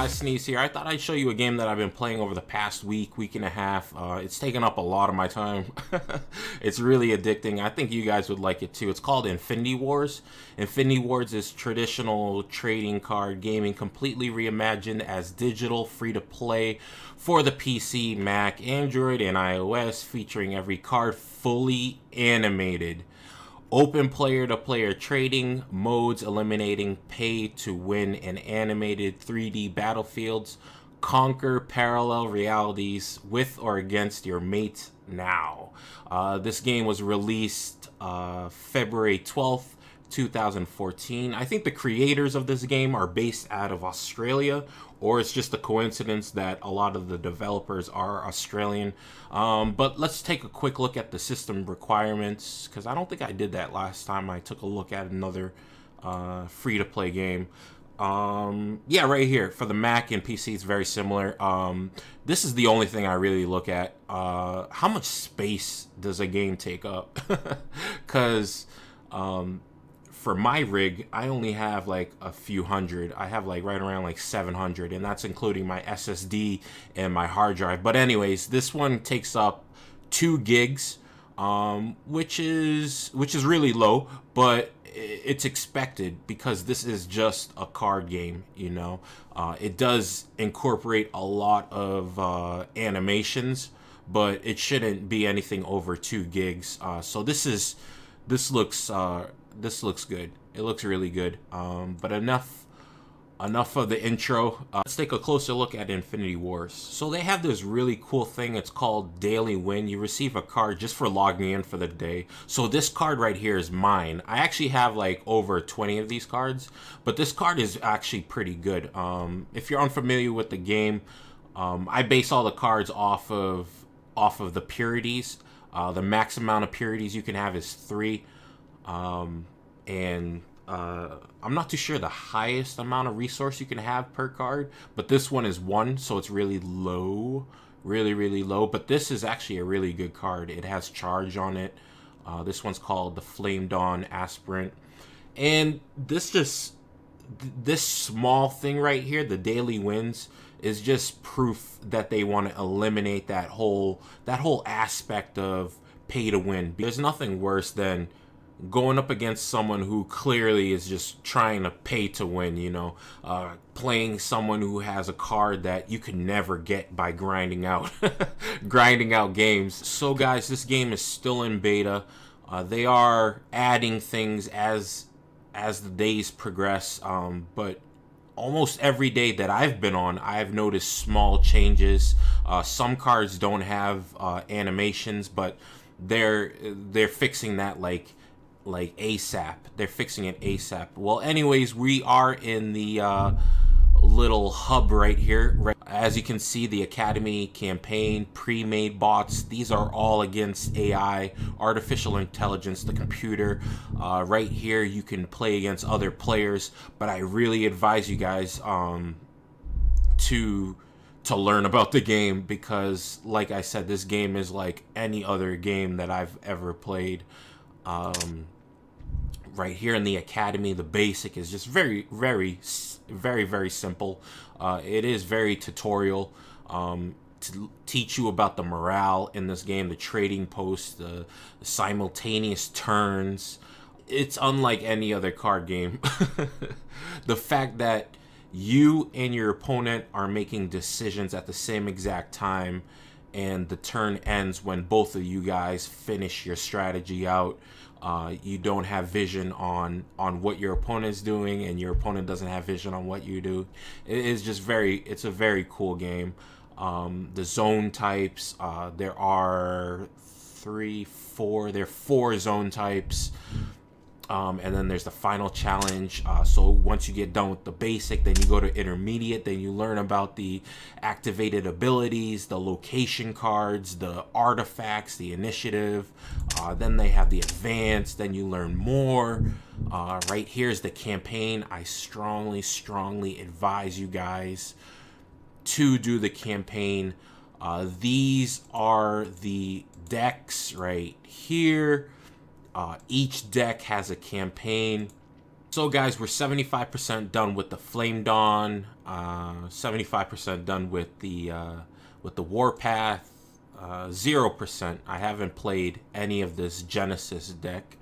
guys, Sneeze here. I thought I'd show you a game that I've been playing over the past week and a half. It's taken up a lot of my time. It's really addicting. I think you guys would like it too. It's called Infinity Wars. Infinity Wars is traditional trading card gaming completely reimagined as digital, free-to-play for the PC, Mac, Android, and iOS, featuring every card fully animated. Open player-to-player trading modes, eliminating pay-to-win and animated 3D battlefields. Conquer parallel realities with or against your mates now. This game was released February 12th, 2014. I think the creators of this game are based out of Australia, or it's just a coincidence that a lot of the developers are Australian. But let's take a quick look at the system requirements, because I don't think I did that last time I took a look at another free-to-play game. Yeah, right here for the Mac and PC, it's very similar. This is the only thing I really look at. How much space does a game take up? Because for my rig, I only have like a few hundred. I have like right around like 700, and that's including my SSD and my hard drive. But anyways, this one takes up 2 gigs, which is really low, but it's expected because this is just a card game, you know. It does incorporate a lot of animations, but it shouldn't be anything over 2 gigs. So this looks good. It looks really good. But enough of the intro. Let's take a closer look at Infinity Wars. So they have this really cool thing. It's called Daily Win. You receive a card just for logging in for the day. So this card right here is mine. I actually have like over 20 of these cards, but this card is actually pretty good. If you're unfamiliar with the game, I base all the cards off of the purities. The max amount of purities you can have is 3. I'm not too sure the highest amount of resource you can have per card, but this one is 1, so it's really low, really low. But this is actually a really good card. It has charge on it. This one's called the Flame Dawn Aspirant, and this small thing right here, the daily wins, is just proof that they want to eliminate that whole aspect of pay to win. There's nothing worse than going up against someone who clearly is just trying to pay to win, you know, playing someone who has a card that you could never get by grinding out games. So guys, this game is still in beta. They are adding things as the days progress, but almost every day that I've been on, I've noticed small changes. Some cards don't have animations, but they're fixing that like ASAP. They're fixing it ASAP. Well, anyways, we are in the little hub right here. As you can see, the Academy campaign, pre-made bots, these are all against AI, artificial intelligence, the computer. Right here, you can play against other players, but I really advise you guys to learn about the game, because like I said, this game is like any other game that I've ever played. Right here in the Academy, the basic is just very simple. It is very tutorial to teach you about the morale in this game, the trading posts, the simultaneous turns. It's unlike any other card game. The fact that you and your opponent are making decisions at the same exact time, and the turn ends when both of you guys finish your strategy out. You don't have vision on what your opponent's doing, and your opponent doesn't have vision on what you do. It's a very cool game. The zone types, there are 4 zone types. And then there's the final challenge. So once you get done with the basic, then you go to intermediate, then you learn about the activated abilities, the location cards, the artifacts, the initiative. Then they have the advanced, then you learn more. Right here's the campaign. I strongly advise you guys to do the campaign. These are the decks right here. Each deck has a campaign. So guys, we're 75% done with the Flame Dawn, 75% done with the Warpath, 0%. I haven't played any of this Genesis deck.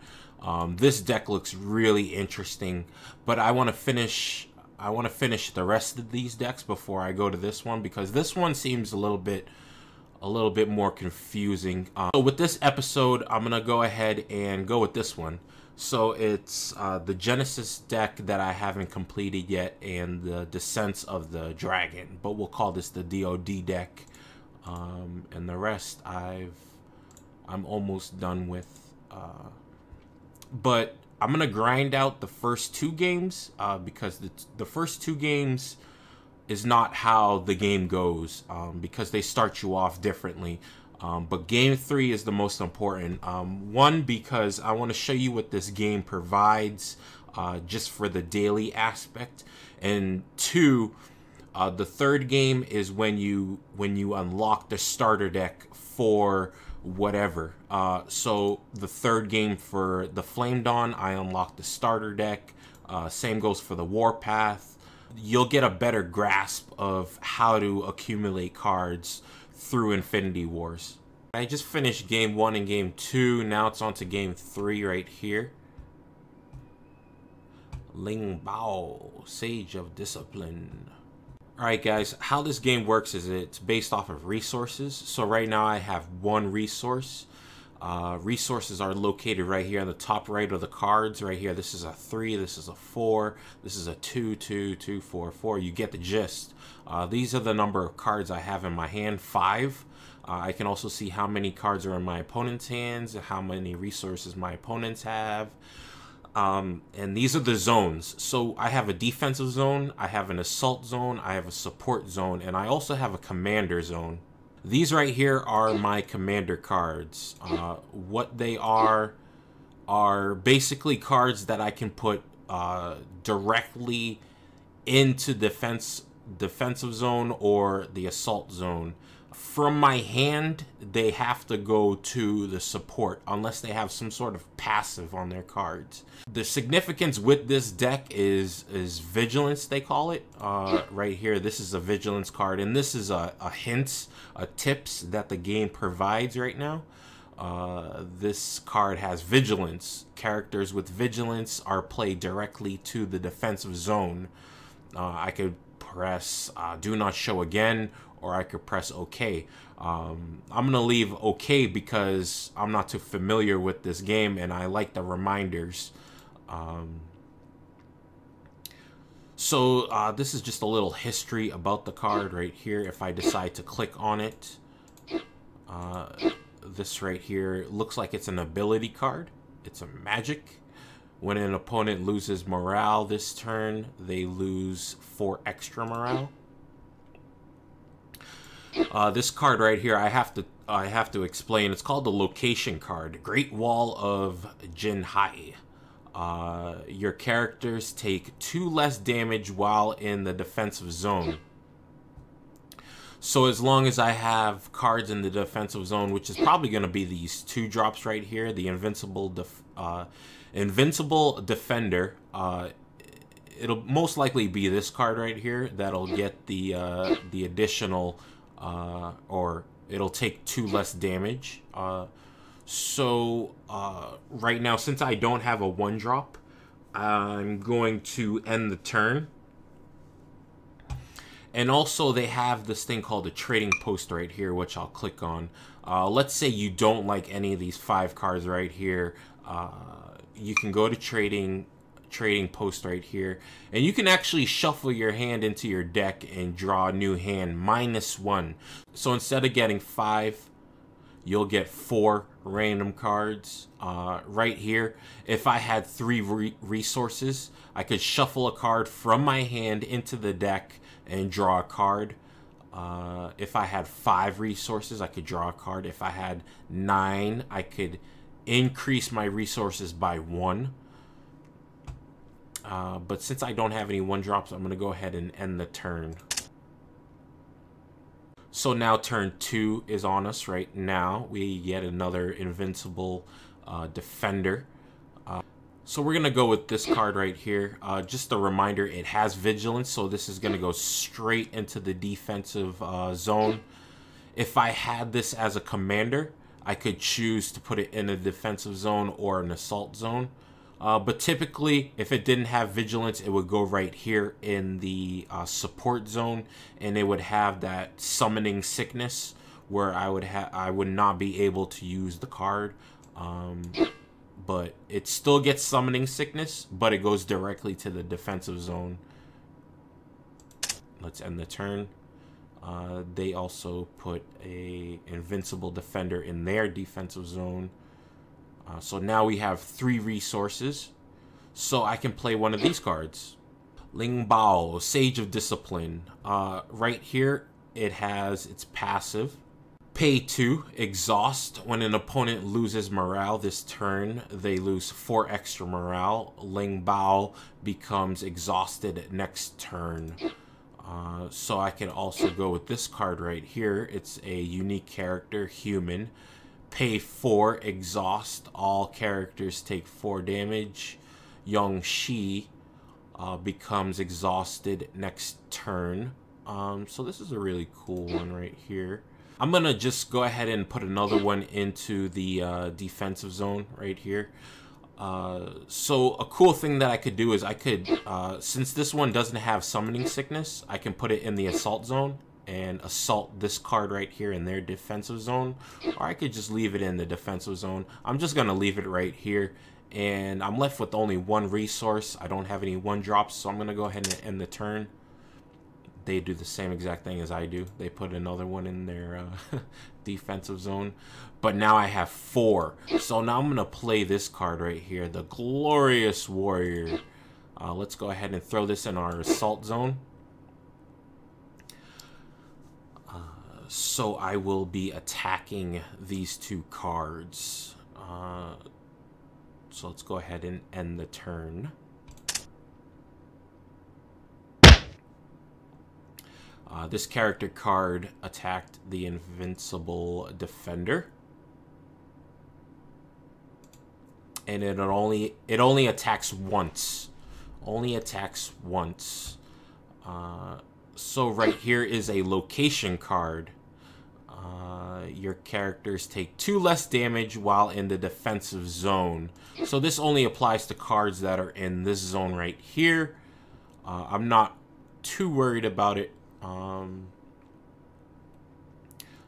This deck looks really interesting, but I want to finish the rest of these decks before I go to this one, because this one seems a little bit more confusing. So with this episode, I'm gonna go ahead and go with this one. So it's the Genesis deck that I haven't completed yet, and the Descents of the Dragon, but we'll call this the DoD deck. And the rest I'm almost done with. But I'm gonna grind out the first 2 games because the first 2 games is not how the game goes, because they start you off differently. But game 3 is the most important. One, because I want to show you what this game provides just for the daily aspect, and 2, the third game is when you unlock the starter deck for whatever. So the third game for the Flame Dawn, I unlock the starter deck. Same goes for the Warpath. You'll get a better grasp of how to accumulate cards through Infinity Wars. I just finished game 1 and game 2. Now it's on to game 3 right here. Ling Bao, Sage of Discipline. Alright guys, how this game works is it's based off of resources. So right now I have 1 resource. Resources are located right here on the top right of the cards. Right here, this is a 3, this is a 4, this is a 2, 2, 2, 4, 4. You get the gist. These are the number of cards I have in my hand, 5. I can also see how many cards are in my opponent's hands, how many resources my opponents have. And these are the zones. So I have a defensive zone, I have an assault zone, I have a support zone, and I also have a commander zone. These right here are my commander cards. What they are basically cards that I can put directly into defensive zone or the assault zone. From my hand, they have to go to the support unless they have some sort of passive on their cards. The significance with this deck is vigilance, they call it. Right here, this is a vigilance card, and this is a tips that the game provides right now. This card has vigilance. Characters with vigilance are played directly to the defensive zone. I could press do not show again, or I could press OK. I'm gonna leave OK because I'm not too familiar with this game and I like the reminders. So this is just a little history about the card right here. If I decide to click on it, this right here looks like it's an ability card. It's a magic. When an opponent loses morale this turn, they lose 4 extra morale. This card right here, I have to explain. It's called the location card. Great Wall of Jinhai. Your characters take 2 less damage while in the defensive zone. So as long as I have cards in the defensive zone, which is probably going to be these 2 drops right here, the Invincible Defender, it'll most likely be this card right here that'll get the additional, or it'll take 2 less damage. So right now, since I don't have a 1-drop, I'm going to end the turn. And also they have this thing called a trading post right here, which I'll click on. Let's say you don't like any of these 5 cards right here. You can go to trading post right here, and you can actually shuffle your hand into your deck and draw a new hand -1. So instead of getting 5, you'll get 4 random cards. Right here, if I had 3 resources, I could shuffle a card from my hand into the deck and draw a card. If I had 5 resources, I could draw a card. If I had 9, I could increase my resources by 1. But since I don't have any 1-drops, I'm going to go ahead and end the turn. So now turn 2 is on us right now. We get another Invincible Defender. So we're going to go with this card right here. Just a reminder, it has vigilance, so this is going to go straight into the defensive zone. If I had this as a commander, I could choose to put it in a defensive zone or an assault zone. But typically, if it didn't have vigilance, it would go right here in the support zone, and it would have that summoning sickness where I would not be able to use the card. But it still gets summoning sickness, but it goes directly to the defensive zone. Let's end the turn. They also put a invincible defender in their defensive zone. So now we have 3 resources. So I can play one of these cards. Ling Bao, Sage of Discipline. Right here, it has its passive. Pay 2, Exhaust. When an opponent loses morale this turn, they lose 4 extra morale. Ling Bao becomes exhausted next turn. So I can also go with this card right here. It's a unique character, Human. Pay 4, Exhaust. All characters take 4 damage. Young Shi becomes exhausted next turn. So this is a really cool one right here. I'm going to just go ahead and put another one into the defensive zone right here. So a cool thing that I could do is I could, since this one doesn't have summoning sickness, I can put it in the assault zone and assault this card right here in their defensive zone. Or I could just leave it in the defensive zone. I'm just going to leave it right here. And I'm left with only 1 resource. I don't have any 1-drops, so I'm going to go ahead and end the turn. They do the same exact thing as I do. They put another one in their defensive zone. But now I have 4. So now I'm going to play this card right here, the Glorious Warrior. Let's go ahead and throw this in our assault zone. So I will be attacking these 2 cards. So let's go ahead and end the turn. This character card attacked the Invincible Defender. And it only attacks once. Only attacks once. So right here is a location card. Your characters take 2 less damage while in the defensive zone. So this only applies to cards that are in this zone right here. I'm not too worried about it.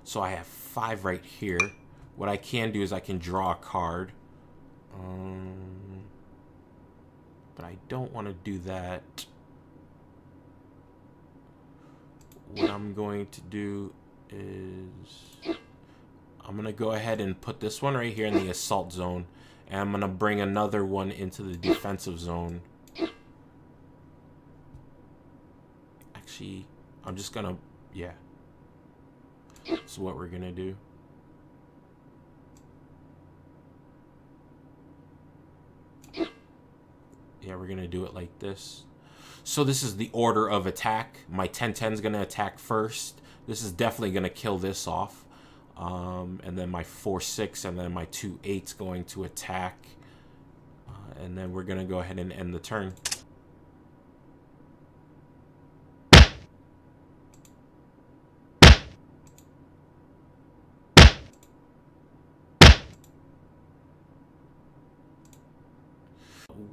So I have 5 right here. What I can do is I can draw a card. But I don't want to do that. What I'm going to do is I'm going to go ahead and put this one right here in the assault zone. And I'm going to bring another one into the defensive zone. Actually, I'm just going to, yeah. That's what we're going to do. Yeah, we're going to do it like this. So this is the order of attack. My 10-10 is going to attack first. This is definitely going to kill this off. And then my 4-6 and then my 2-8 is going to attack. And then we're going to go ahead and end the turn.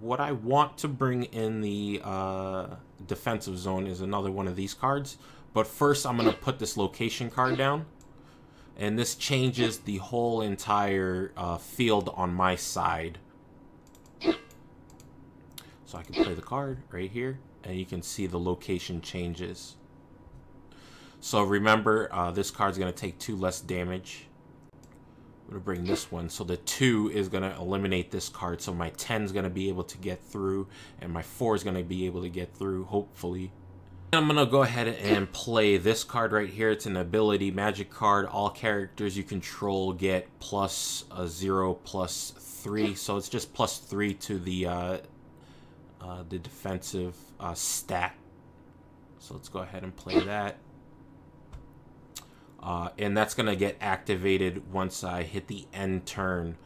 What I want to bring in the defensive zone is another one of these cards. But first, I'm going to put this location card down. And this changes the whole entire field on my side. So I can play the card right here. And you can see the location changes. So remember, this card's going to take 2 less damage. I'm going to bring this one. So the 2 is going to eliminate this card. So my 10 is going to be able to get through. And my 4 is going to be able to get through, hopefully. I'm going to go ahead and play this card right here. It's an ability magic card. All characters you control get plus 0, plus 3. So it's just plus 3 to the defensive stat. So let's go ahead and play that. And that's going to get activated once I hit the end turn.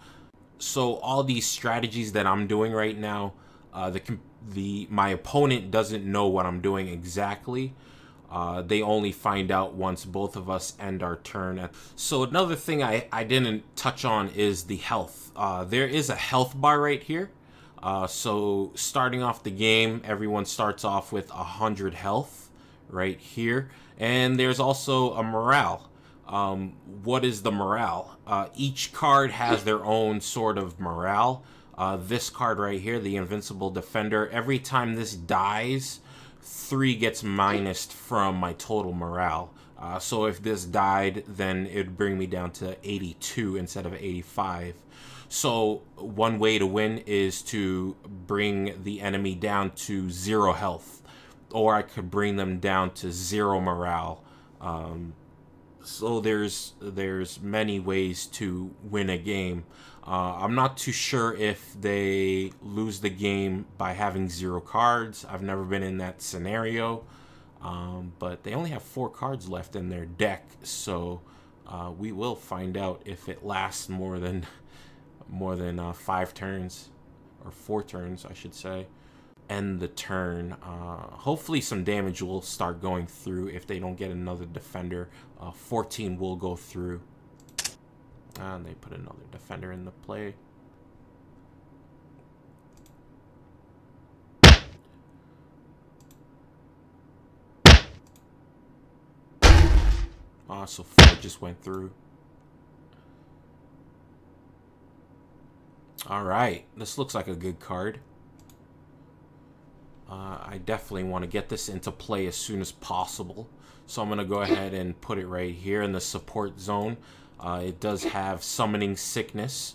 So all these strategies that I'm doing right now, my opponent doesn't know what I'm doing exactly. They only find out once both of us end our turn. So another thing I didn't touch on is the health. There is a health bar right here. So starting off the game, everyone starts off with 100 health right here. And there's also a morale. What is the morale? Each card has their own sort of morale. This card right here, the Invincible Defender, every time this dies, 3 gets minused from my total morale. So if this died, then it'd bring me down to 82 instead of 85. So one way to win is to bring the enemy down to 0 health, or I could bring them down to 0 morale. So there's many ways to win a game. I'm not too sure if they lose the game by having 0 cards. I've never been in that scenario, but they only have 4 cards left in their deck, so we will find out if it lasts more than 5 turns, or 4 turns, I should say. End the turn. Hopefully some damage will start going through if they don't get another defender. 14 will go through. And they put another defender in the play. So 4 just went through. Alright, this looks like a good card. I definitely want to get this into play as soon as possible. So I'm going to go ahead and put it right here in the support zone. It does have Summoning Sickness.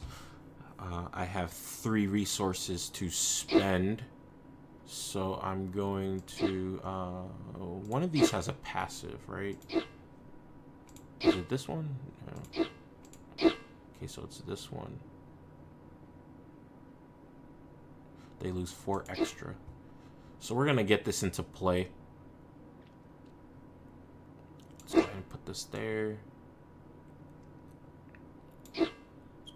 I have 3 resources to spend. So I'm going to... one of these has a passive, right? Is it this one? No. Okay, so it's this one. They lose 4 extra. So we're going to get this into play. Let's go ahead and put this there. Let's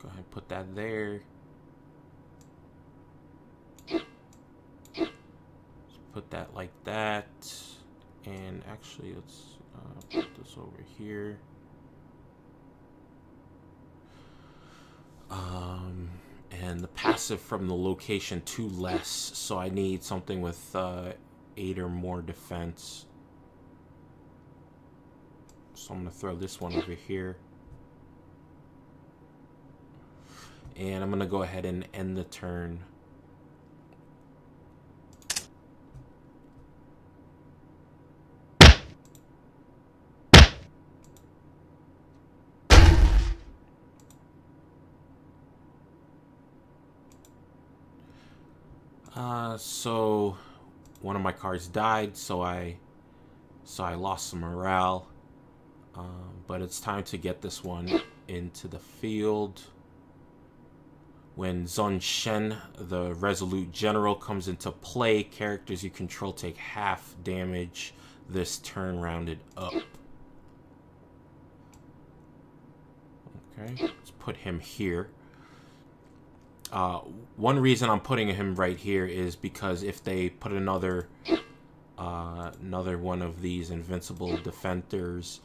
go ahead and put that there. Let's put that like that. And actually, let's put this over here. And the passive from the location 2 less, so I need something with 8 or more defense. So I'm going to throw this one over here. And I'm going to go ahead and end the turn. So one of my cards died, so I lost some morale. But it's time to get this one into the field. When Zun Shen, the Resolute General, comes into play, characters you control take half damage this turn rounded up. Okay, let's put him here. One reason I'm putting him right here is because if they put another one of these invincible defenders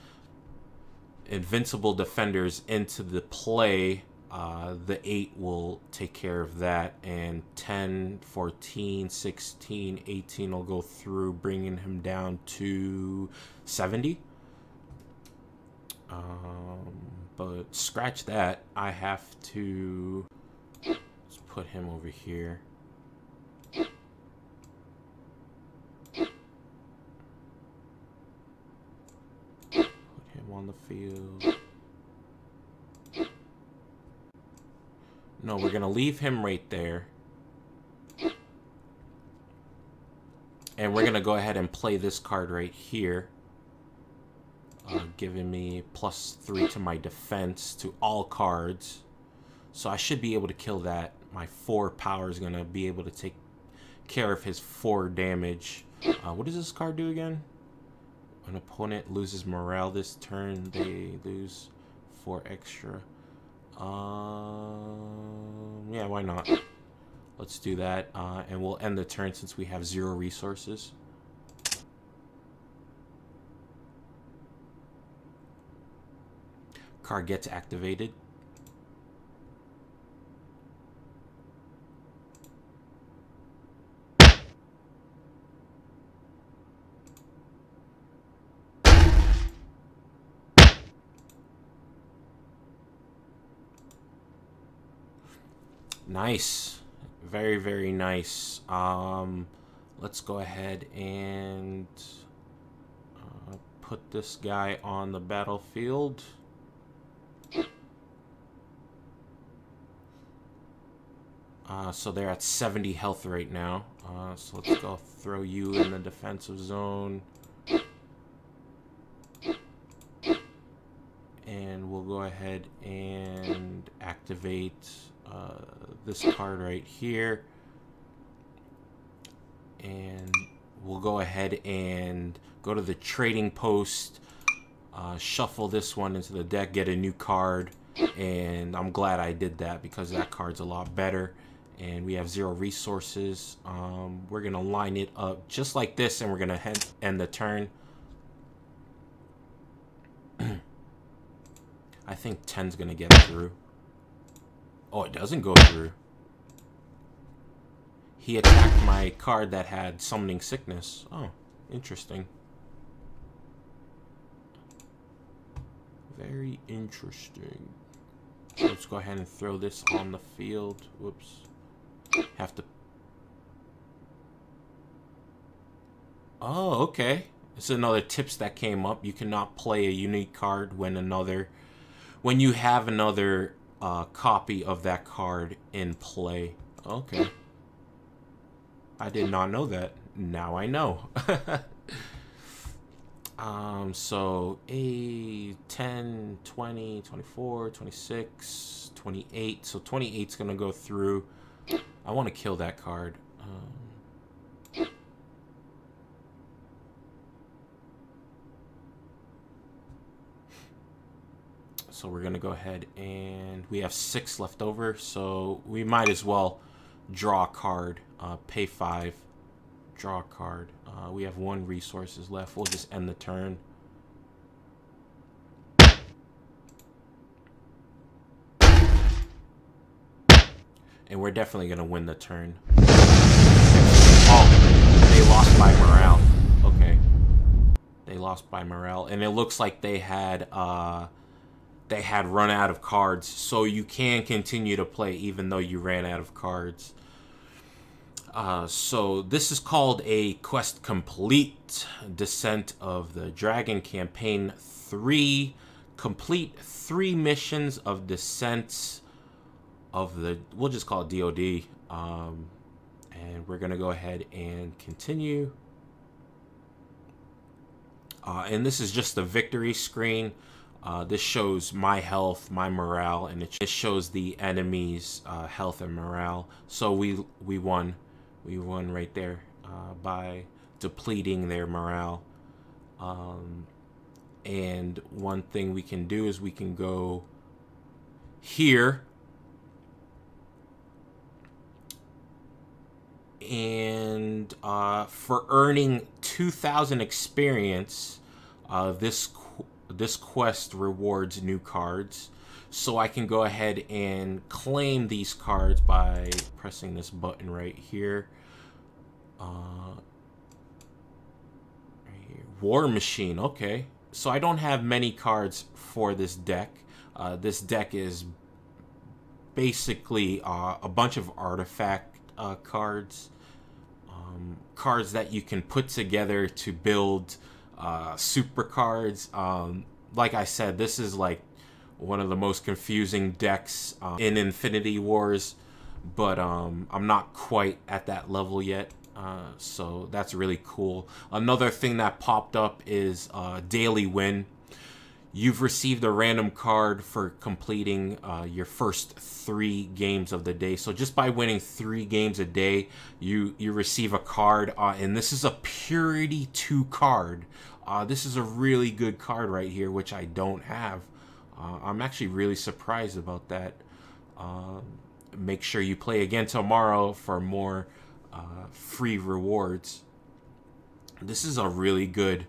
into the play, the 8 will take care of that, and 10, 14, 16, 18 will go through, bringing him down to 70. But scratch that. I have to put him over here. Put him on the field. No, we're gonna leave him right there. And we're gonna go ahead and play this card right here. Giving me +3 to my defense to all cards. So I should be able to kill that. My 4 power is going to be able to take care of his 4 damage. What does this card do again? An opponent loses morale this turn, they lose 4 extra. Yeah, why not? Let's do that, and we'll end the turn since we have 0 resources. Card gets activated. Nice. Very, very nice. Let's go ahead and put this guy on the battlefield. So they're at 70 health right now. So let's go throw you in the defensive zone. And we'll go ahead and activate this card right here. And we'll go ahead and go to the trading post, shuffle this one into the deck, get a new card. And I'm glad I did that because that card's a lot better. And we have 0 resources. We're going to line it up just like this, and we're going to end the turn. I think 10's going to get through. Oh, it doesn't go through. He attacked my card that had Summoning Sickness. Oh, interesting. Very interesting. Let's go ahead and throw this on the field. Whoops. Have to... Oh, okay. This is another tips that came up. You cannot play a unique card when you have another copy of that card in play. Okay. I did not know that. Now I know. So 10, 20, 24, 26, 28. So 28's gonna go through. I want to kill that card. So we're gonna go ahead and we have 6 left over, so we might as well draw a card. Pay 5, draw a card. We have 1 resources left. We'll just end the turn. And we're definitely gonna win the turn. Oh, they lost by morale. Okay, they lost by morale, and it looks like they had run out of cards. So you can continue to play even though you ran out of cards. So this is called a quest complete. Descent of the Dragon Campaign 3. Complete 3 missions of Descent of the, we'll just call it DOD. And we're gonna go ahead and continue. And this is just the victory screen. This shows my health, my morale, and it shows the enemy's health and morale. So we won. We won right there by depleting their morale. And one thing we can do is we can go here. And for earning 2,000 experience, this quest rewards new cards. So I can go ahead and claim these cards by pressing this button right here. Right here. War Machine, okay. So I don't have many cards for this deck. This deck is basically a bunch of artifact cards. Cards that you can put together to build super cards. Like I said, this is like one of the most confusing decks in Infinity Wars, but I'm not quite at that level yet, so that's really cool. Another thing that popped up is daily win. You've received a random card for completing your first 3 games of the day. So just by winning 3 games a day, you receive a card, and this is a Purity 2 card. This is a really good card right here, which I don't have. I'm actually really surprised about that. make sure you play again tomorrow for more free rewards. This is a really good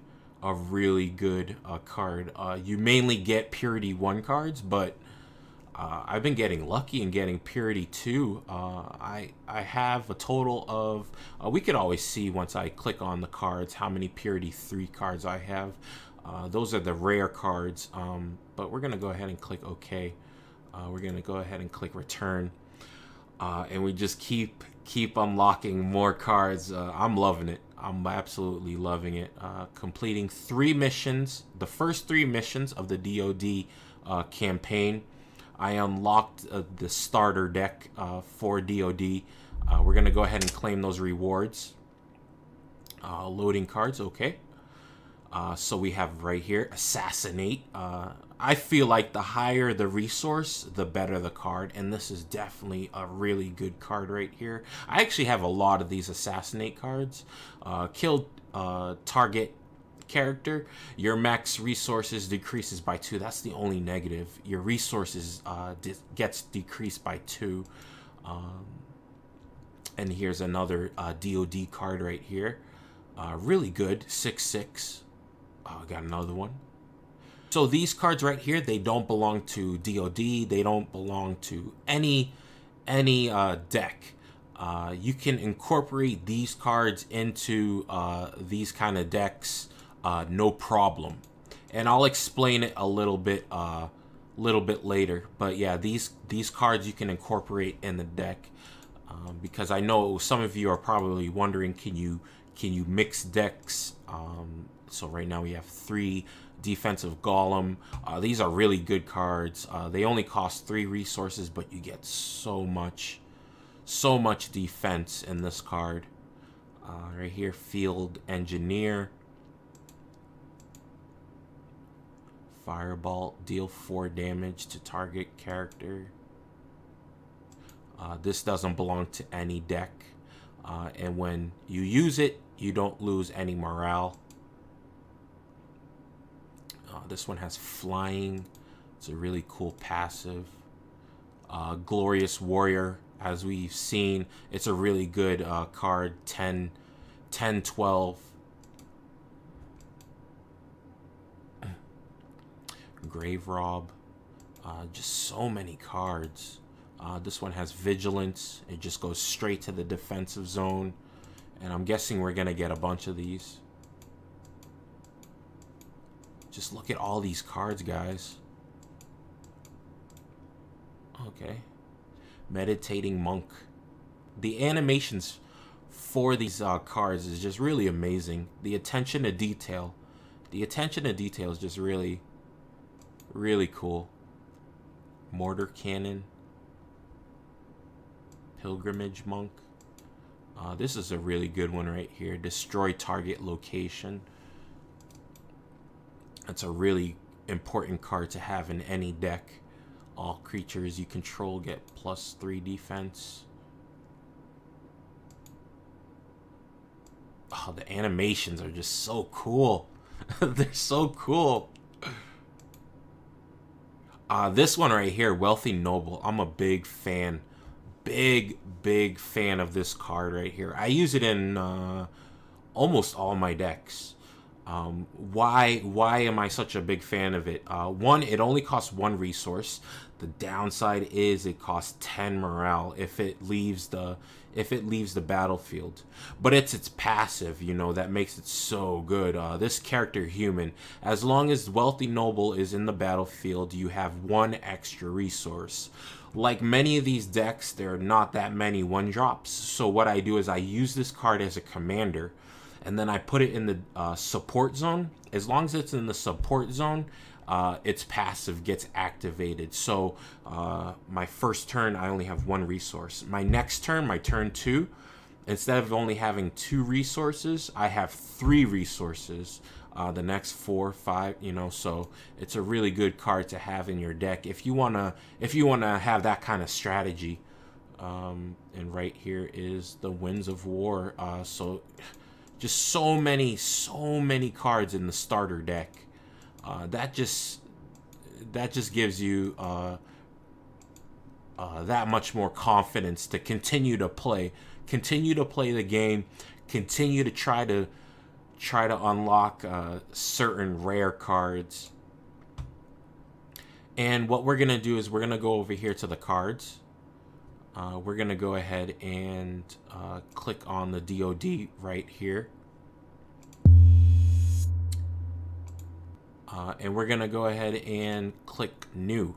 card. You mainly get Purity 1 cards, but I've been getting lucky and getting Purity 2. I have a total of, we could always see once I click on the cards how many Purity 3 cards I have. Those are the rare cards, but we're going to go ahead and click OK. We're going to go ahead and click Return. And we just keep unlocking more cards. I'm loving it. I'm absolutely loving it. Completing 3 missions, the first 3 missions of the DoD campaign. I unlocked the starter deck for DoD. We're going to go ahead and claim those rewards. Loading cards, okay. So we have right here, Assassinate. I feel like the higher the resource, the better the card. And this is definitely a really good card right here. I actually have a lot of these Assassinate cards. Kill target character, your max resources decreases by 2. That's the only negative. Your resources gets decreased by 2. And here's another DoD card right here. Really good, 6/6. Got another one. So these cards right here, they don't belong to DoD. They don't belong to any deck. You can incorporate these cards into these kind of decks, no problem. And I'll explain it a little bit later. But yeah, these cards you can incorporate in the deck, because I know some of you are probably wondering, can you mix decks? So right now we have 3 defensive golem. These are really good cards. They only cost 3 resources, but you get so much defense in this card. Right here, field engineer. Fireball, deal 4 damage to target character. This doesn't belong to any deck, and when you use it, you don't lose any morale. This one has flying. It's a really cool passive. Glorious Warrior, as we've seen, it's a really good card. 10, 12. Grave Rob. Just so many cards. This one has Vigilance. It just goes straight to the defensive zone. And I'm guessing we're going to get a bunch of these. Just look at all these cards, guys. Okay. Meditating Monk. The animations for these cards is just really amazing. The attention to detail. The attention to detail is just really cool. Mortar Cannon. Pilgrimage Monk. This is a really good one right here. Destroy target location. That's a really important card to have in any deck. All creatures you control get +3 defense. Oh, the animations are just so cool. They're so cool. This one right here, Wealthy Noble. I'm a big fan. Big fan of this card right here. I use it in almost all my decks. Why am I such a big fan of it? One, it only costs 1 resource. The downside is it costs 10 morale if it leaves the battlefield. But it's its passive, you know, that makes it so good. This character, Human, as long as Wealthy Noble is in the battlefield, you have 1 extra resource. Like many of these decks, there are not that many 1-drops. So what I do is I use this card as a commander, and then I put it in the support zone. As long as it's in the support zone, its passive gets activated. So my first turn, I only have 1 resource. My next turn, my turn 2, instead of only having 2 resources, I have 3 resources. The next 4, 5, you know, so it's a really good card to have in your deck if you wanna have that kind of strategy. And right here is the Winds of War. So just so many cards in the starter deck. That just gives you that much more confidence to continue to play the game, continue to try to unlock certain rare cards. And what we're gonna do is we're gonna go over here to the cards. We're gonna go ahead and click on the DoD right here. And we're gonna go ahead and click new.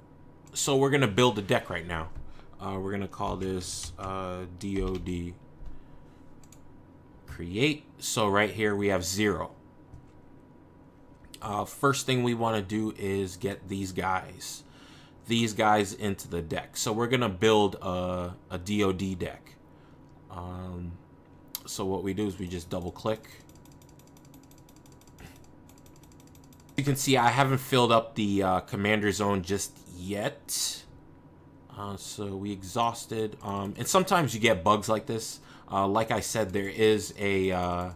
So we're gonna build a deck right now. We're gonna call this DoD create. So right here we have 0. First thing we want to do is get these guys into the deck. So we're gonna build a DoD deck. So what we do is we just double click. You can see I haven't filled up the commander zone just yet. So we exhausted. And sometimes you get bugs like this. Like I said, there is a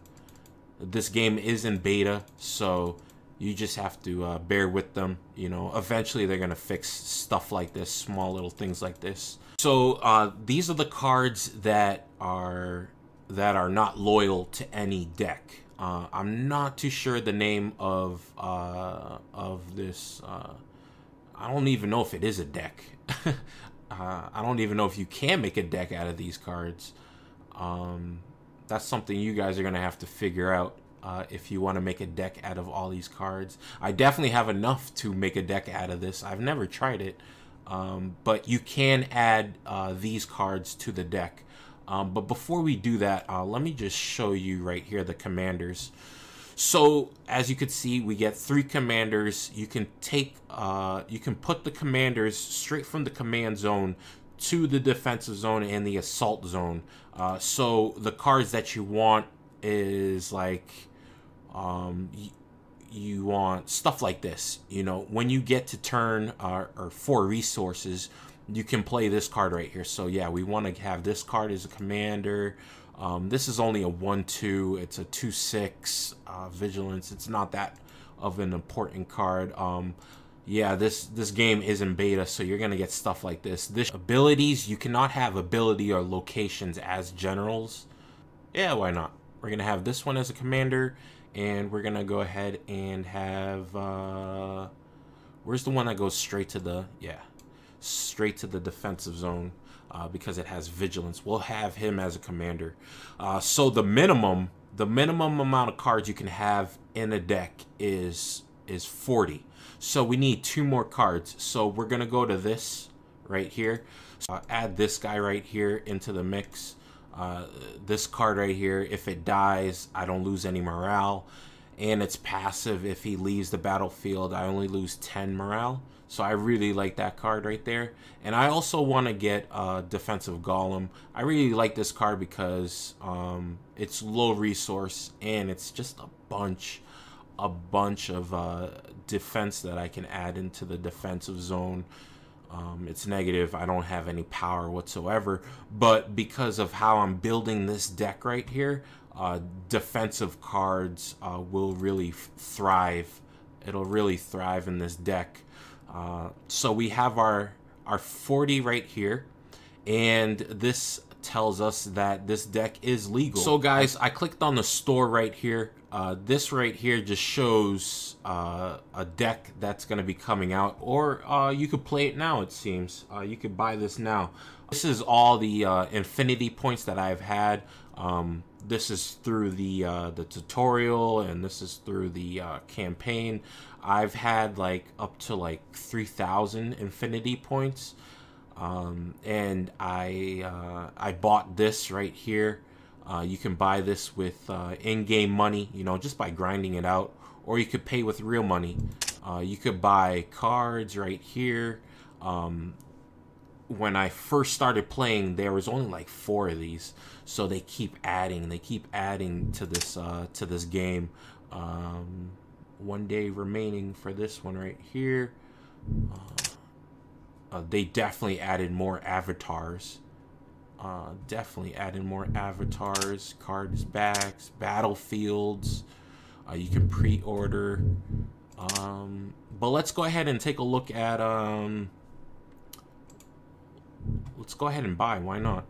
this game is in beta, so you just have to bear with them. You know, eventually they're gonna fix stuff like this, small little things like this. So these are the cards that are not loyal to any deck. I'm not too sure the name of this. I don't even know if it is a deck. I don't even know if you can make a deck out of these cards. That's something you guys are gonna have to figure out if you want to make a deck out of all these cards. I definitely have enough to make a deck out of this. I've never tried it, but you can add these cards to the deck. But before we do that, let me just show you right here the commanders. So as you can see, we get 3 commanders. You can take, you can put the commanders straight from the command zone to the defensive zone and the assault zone. So the cards that you want is like, you want stuff like this. You know, when you get to turn or 4 resources, you can play this card right here. So yeah, we want to have this card as a commander. This is only a 1/2. It's a 2/6 vigilance. It's not that of an important card. Yeah, this game is in beta, so you're gonna get stuff like this. This abilities, you cannot have ability or locations as generals. Yeah, why not? We're gonna have this one as a commander, and we're gonna go ahead and have where's the one that goes straight to the straight to the defensive zone, because it has vigilance. We'll have him as a commander. So the minimum amount of cards you can have in a deck is 40. So we need 2 more cards. So we're gonna go to this right here. Add this guy right here into the mix. This card right here, if it dies, I don't lose any morale, and it's passive. If he leaves the battlefield, I only lose 10 morale. So I really like that card right there. And I also want to get defensive golem. I really like this card because it's low resource, and it's just a bunch of defense that I can add into the defensive zone. It's negative. I don't have any power whatsoever, but because of how I'm building this deck right here, defensive cards will really thrive. It'll really thrive in this deck. So we have our 40 right here, and this tells us that this deck is legal. So guys, I clicked on the store right here. This right here just shows a deck that's going to be coming out, or you could play it now. It seems you could buy this now. This is all the Inifinity points that I've had. This is through the tutorial, and this is through the campaign. I've had like up to like 3,000 Inifinity points, and I bought this right here. You can buy this with in-game money, you know, just by grinding it out, or you could pay with real money. You could buy cards right here. When I first started playing, there was only like 4 of these, so they keep adding to this game. 1 day remaining for this one right here. They definitely added more avatars. Cards backs, battlefields. You can pre-order. But let's go ahead and take a look at let's go ahead and buy. Why not?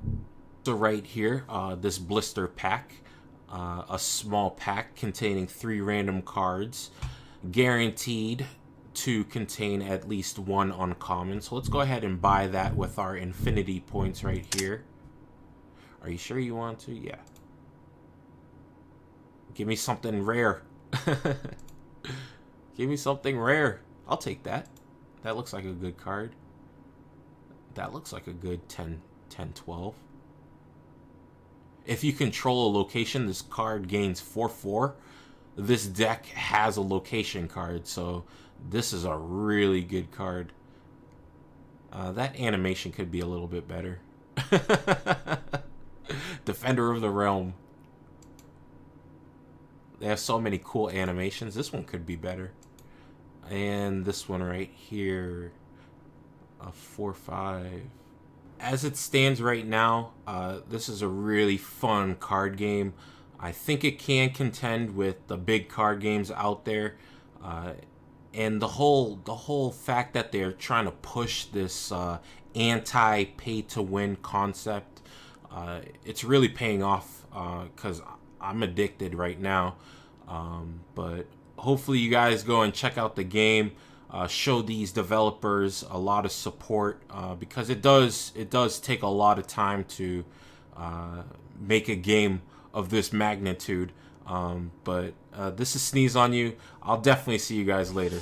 So right here, this blister pack, a small pack containing 3 random cards, guaranteed to contain at least 1 uncommon. So let's go ahead and buy that with our infinity points right here. Are you sure you want to? Yeah. Give me something rare. Give me something rare. I'll take that. That looks like a good card. That looks like a good 10, 12. If you control a location, this card gains 4/4. This deck has a location card, so this is a really good card. That animation could be a little bit better. Defender of the Realm. They have so many cool animations. This one could be better. And this one right here, a 4/5. As it stands right now, this is a really fun card game. I think it can contend with the big card games out there, and the whole fact that they're trying to push this anti-pay-to-win concept, it's really paying off because I'm addicted right now. But hopefully you guys go and check out the game. Show these developers a lot of support because it does take a lot of time to make a game of this magnitude. But this is SneezeOnU. I'll definitely see you guys later.